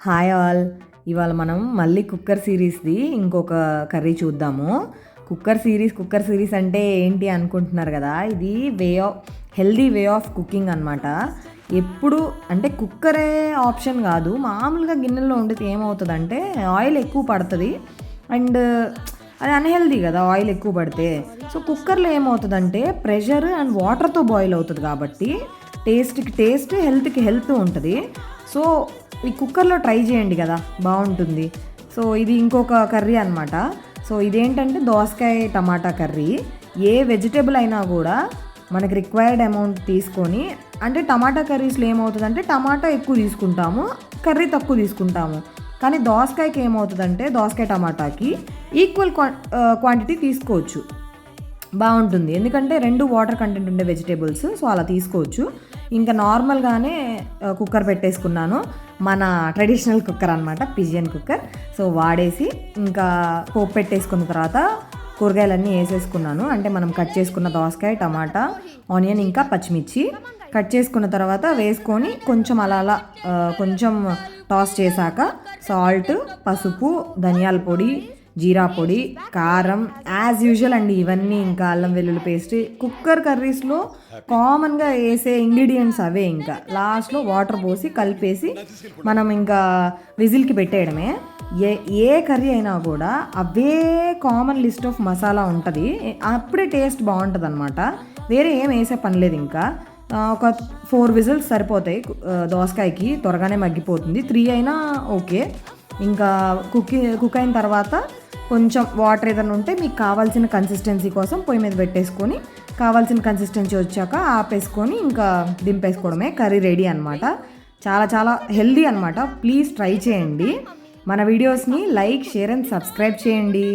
Hi all. ఇవాళ మనం మళ్ళీ కుక్కర్ సిరీస్ది ఇంకొక కర్రీ చూద్దాము. కుక్కర్ సిరీస్ అంటే ఏంటి అనుకుంటున్నారు కదా, ఇది హెల్దీ వే ఆఫ్ కుకింగ్ అనమాట. ఎప్పుడు అంటే కుక్కరే ఆప్షన్ కాదు, మామూలుగా గిన్నెలో వండితే ఏమవుతుందంటే ఆయిల్ ఎక్కువ పడుతుంది అండ్ అది అన్హెల్దీ కదా ఆయిల్ ఎక్కువ పడితే. సో కుక్కర్లో ఏమవుతుందంటే ప్రెషర్ అండ్ వాటర్తో బాయిల్ అవుతుంది కాబట్టి టేస్ట్కి టేస్ట్, హెల్త్కి హెల్త్ ఉంటుంది. సో ఈ కుక్కర్లో ట్రై చేయండి కదా, బాగుంటుంది. సో ఇది ఇంకొక కర్రీ అనమాట. సో ఇదేంటంటే దోసకాయ టమాటా కర్రీ. ఏ వెజిటేబుల్ అయినా కూడా మనకి రిక్వైర్డ్ అమౌంట్ తీసుకొని, అంటే టమాటా కర్రీస్లో ఏమవుతుందంటే టమాటా ఎక్కువ తీసుకుంటాము, కర్రీ తక్కువ తీసుకుంటాము. కానీ దోసకాయకి ఏమవుతుందంటే దోసకాయ టమాటాకి ఈక్వల్ క్వాంటిటీ తీసుకోవచ్చు, బాగుంటుంది. ఎందుకంటే రెండు వాటర్ కంటెంట్ ఉండే వెజిటేబుల్స్, సో అలా తీసుకోవచ్చు. ఇంకా నార్మల్గానే కుక్కర్ పెట్టేసుకున్నాను, మన ట్రెడిషనల్ కుక్కర్ అనమాట, పిజియన్ కుక్కర్. సో వాడేసి ఇంకా పోపు పెట్టేసుకున్న తర్వాత కూరగాయలన్నీ వేసేసుకున్నాను. అంటే మనం కట్ చేసుకున్న దోసకాయ, టమాటా, ఆనియన్ ఇంకా పచ్చిమిర్చి కట్ చేసుకున్న తర్వాత వేసుకొని కొంచెం అలా కొంచెం టాస్ చేశాక సాల్ట్, పసుపు, ధనియాల పొడి, జీరా పొడి, కారం యాజ్ యూజువల్ అండి. ఇవన్నీ ఇంకా అల్లం వెల్లుల్లి పేస్ట్. కుక్కర్ కర్రీస్లో కామన్గా వేసే ఇంగ్రీడియంట్స్ అవే. ఇంకా లాస్ట్లో వాటర్ పోసి కలిపేసి మనం ఇంకా విజిల్కి పెట్టేయడమే. ఏ కర్రీ అయినా కూడా అవే కామన్ లిస్ట్ ఆఫ్ మసాలా ఉంటుంది, అప్పుడే టేస్ట్ బాగుంటుంది అనమాట. వేరే ఏం వేసే పని లేదు. ఇంకా ఒక 4 విజిల్స్ సరిపోతాయి. దోసకాయకి త్వరగానే మగ్గిపోతుంది, 3 అయినా ఓకే. ఇంకా కుక్ అయిన తర్వాత కొంచెం వాటర్ ఏదైనా ఉంటే మీకు కావాల్సిన కన్సిస్టెన్సీ కోసం పొయ్యి మీద పెట్టేసుకొని, కావాల్సిన కన్సిస్టెన్సీ వచ్చాక ఆపేసుకొని ఇంకా దింపేసుకోవడమే. కర్రీ రెడీ అనమాట. చాలా చాలా హెల్దీ అనమాట. ప్లీజ్ ట్రై చేయండి. మన వీడియోస్ని లైక్, షేర్ అండ్ సబ్స్క్రైబ్ చేయండి.